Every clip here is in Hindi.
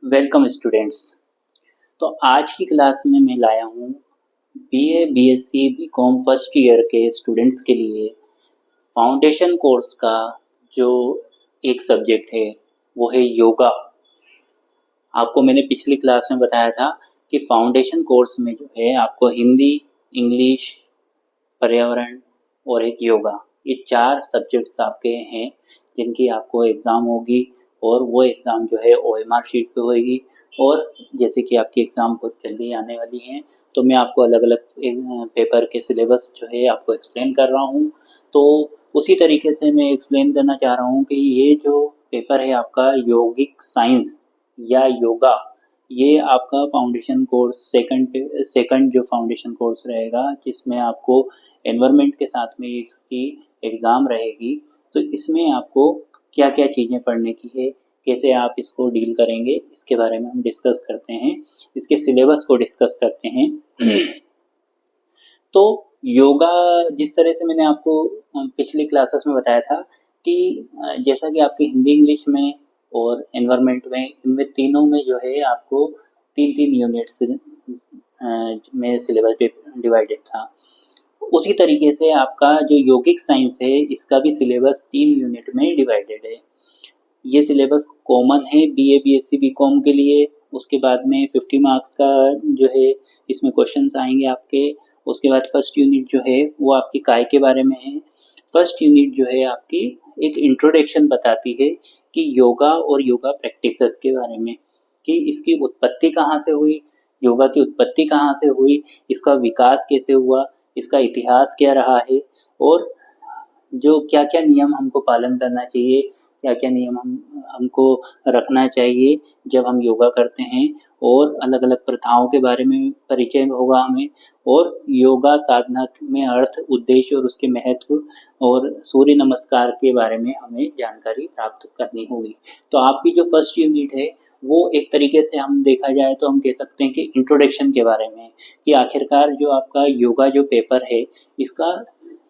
Welcome students. तो आज की क्लास में मैं लाया हूँ BA BSc BCom first year के स्टूडेंट्स के लिए फाउंडेशन कोर्स का जो एक सब्जेक्ट है वो है योगा। आपको मैंने पिछली क्लास में बताया था कि फाउंडेशन कोर्स में जो है आपको हिंदी, इंग्लिश, पर्यावरण और एक योगा, ये 4 सब्जेक्ट्स आपके हैं जिनकी आपको एग्ज़ाम होगी और वो एग्ज़ाम जो है ओएमआर शीट पे होएगी। और जैसे कि आपकी एग्ज़ाम बहुत जल्दी आने वाली हैं तो मैं आपको अलग-अलग पेपर के सिलेबस जो है आपको एक्सप्लेन कर रहा हूँ। तो उसी तरीके से मैं एक्सप्लेन करना चाह रहा हूँ कि ये जो पेपर है आपका यौगिक साइंस या योगा, ये आपका फाउंडेशन कोर्स सेकंड जो फाउंडेशन कोर्स रहेगा जिसमें आपको एनवायरनमेंट के साथ में इसकी एग्ज़ाम रहेगी। तो इसमें आपको क्या-क्या चीज़ें पढ़ने की है, कैसे आप इसको डील करेंगे, इसके बारे में हम डिस्कस करते हैं। इसके सिलेबस को डिस्कस करते हैं। तो योगा जिस तरह से मैंने आपको पिछली क्लासेस में बताया था कि जैसा कि आपके हिंदी इंग्लिश में और एनवायरनमेंट में, इनमें तीनों में जो है आपको 3-3 यूनिट्स में सिलेबस डिवाइडेड था। उसी तरीके से आपका जो यौगिक साइंस है इसका भी सिलेबस 3 यूनिट में डिवाइडेड है। ये सिलेबस कॉमन है बीए बीएससी बीकॉम के लिए। उसके बाद में 50 मार्क्स का जो है इसमें क्वेश्चंस आएंगे आपके। उसके बाद फर्स्ट यूनिट जो है वो आपकी काय के बारे में है। फर्स्ट यूनिट जो है आपकी एक इंट्रोडक्शन बताती है कि योगा और योगा प्रैक्टिसेस के बारे में, कि इसकी उत्पत्ति कहाँ से हुई, योगा की उत्पत्ति कहाँ से हुई, इसका विकास कैसे हुआ, इसका इतिहास क्या रहा है और जो क्या-क्या नियम हमको पालन करना चाहिए, क्या-क्या नियम हमको रखना चाहिए जब हम योगा करते हैं, और अलग-अलग प्रथाओं के बारे में परिचय होगा हमें, और योगा साधना में अर्थ, उद्देश्य और उसके महत्व और सूर्य नमस्कार के बारे में हमें जानकारी प्राप्त करनी होगी। तो आपकी जो फर्स्ट यूनिट है वो एक तरीके से हम देखा जाए तो हम कह सकते हैं कि इंट्रोडक्शन के बारे में, कि आखिरकार जो आपका योगा जो पेपर है इसका,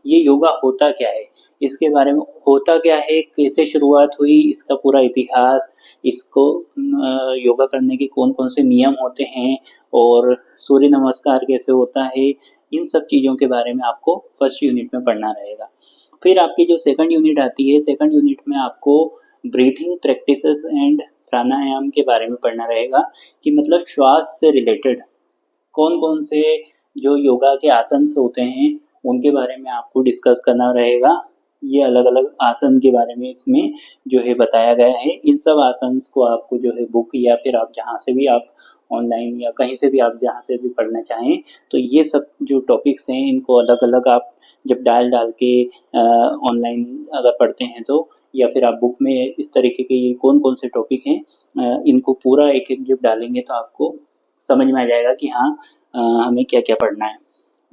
ये योगा होता क्या है, इसके बारे में होता क्या है, कैसे शुरुआत हुई, इसका पूरा इतिहास, इसको योगा करने के कौन-कौन से नियम होते हैं और सूर्य नमस्कार कैसे होता है, इन सब चीज़ों के बारे में आपको फर्स्ट यूनिट में पढ़ना रहेगा। फिर आपकी जो सेकंड यूनिट आती है, सेकंड यूनिट में आपको ब्रीथिंग प्रैक्टिसेस एंड प्राणायाम के बारे में पढ़ना रहेगा, कि मतलब श्वास से रिलेटेड कौन-कौन से जो योगा के आसन्स होते हैं उनके बारे में आपको डिस्कस करना रहेगा। ये अलग-अलग आसन के बारे में इसमें जो है बताया गया है। इन सब आसन्स को आपको जो है बुक या फिर आप जहाँ से भी आप ऑनलाइन या कहीं से भी आप जहाँ से भी पढ़ना चाहें, तो ये सब जो टॉपिक्स हैं इनको अलग-अलग आप जब डाल के ऑनलाइन अगर पढ़ते हैं तो, या फिर आप बुक में इस तरीके के ये कौन-कौन से टॉपिक हैं, इनको पूरा एक-एक जब डालेंगे तो आपको समझ में आ जाएगा कि हाँ हमें क्या-क्या पढ़ना है।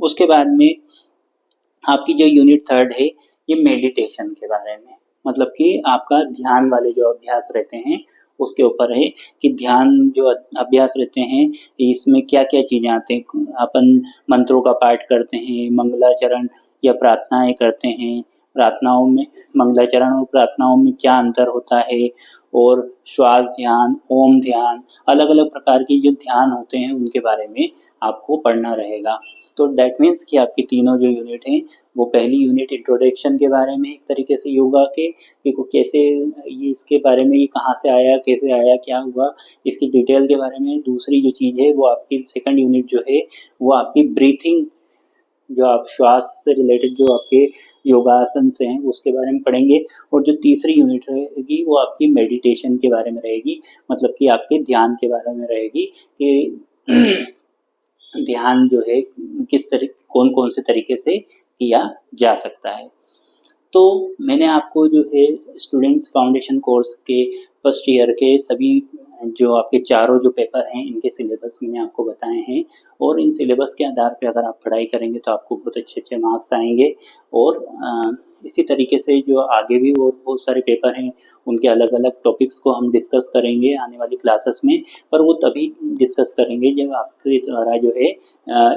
उसके बाद में आपकी जो यूनिट थर्ड है ये मेडिटेशन के बारे में, मतलब कि आपका ध्यान वाले जो अभ्यास रहते हैं उसके ऊपर है, कि ध्यान जो अभ्यास रहते हैं इसमें क्या-क्या चीज़ें आते हैं। अपन मंत्रों का पाठ करते हैं, मंगलाचरण या प्रार्थनाएँ करते हैं, प्रार्थनाओं में, मंगलाचरण और प्रार्थनाओं में क्या अंतर होता है, और श्वास ध्यान, ओम ध्यान, अलग-अलग प्रकार की जो ध्यान होते हैं उनके बारे में आपको पढ़ना रहेगा। तो दैट मीन्स कि आपकी तीनों जो यूनिट हैं, वो पहली यूनिट इंट्रोडक्शन के बारे में एक तरीके से योगा के, कि वो कैसे, ये इसके बारे में, ये कहाँ से आया, कैसे आया, क्या हुआ, इसकी डिटेल के बारे में। दूसरी जो चीज़ है वो आपकी सेकंड यूनिट जो है वो आपकी ब्रीथिंग, जो आप श्वास से रिलेटेड जो आपके योगासन से हैं उसके बारे में पढ़ेंगे। और जो तीसरी यूनिट रहेगी वो आपकी मेडिटेशन के बारे में रहेगी, मतलब कि आपके ध्यान के बारे में रहेगी, कि ध्यान जो है किस तरीके, कौन-कौन से तरीके से किया जा सकता है। तो मैंने आपको जो है स्टूडेंट्स फाउंडेशन कोर्स के फर्स्ट ईयर के सभी जो आपके चारों जो पेपर हैं इनके सिलेबस मैंने आपको बताए हैं, और इन सिलेबस के आधार पे अगर आप पढ़ाई करेंगे तो आपको बहुत अच्छे-अच्छे मार्क्स आएँगे। और इसी तरीके से जो आगे भी और बहुत सारे पेपर हैं उनके अलग-अलग टॉपिक्स को हम डिस्कस करेंगे आने वाली क्लासेस में, पर वो तभी डिस्कस करेंगे जब आपके द्वारा जो है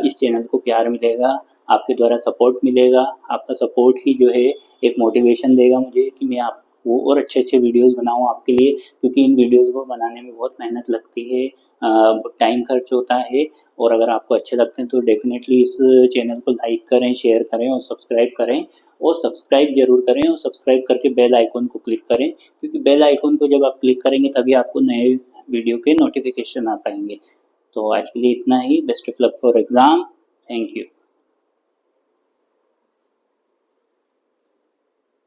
इस चैनल को प्यार मिलेगा, आपके द्वारा सपोर्ट मिलेगा। आपका सपोर्ट ही जो है एक मोटिवेशन देगा मुझे कि मैं वो और अच्छे-अच्छे वीडियोज़ बनाऊँ आपके लिए, क्योंकि इन वीडियोज़ को बनाने में बहुत मेहनत लगती है, बहुत टाइम खर्च होता है। और अगर आपको अच्छे लगते हैं तो डेफ़िनेटली इस चैनल को लाइक करें, शेयर करें और सब्सक्राइब करें, और सब्सक्राइब ज़रूर करें, और सब्सक्राइब करके बेल आइकन को क्लिक करें, क्योंकि बेल आइकन को जब आप क्लिक करेंगे तभी आपको नए वीडियो के नोटिफ़िकेशन आ पाएँगे। तो आज के लिए इतना ही। Best of luck for exam. Thank you.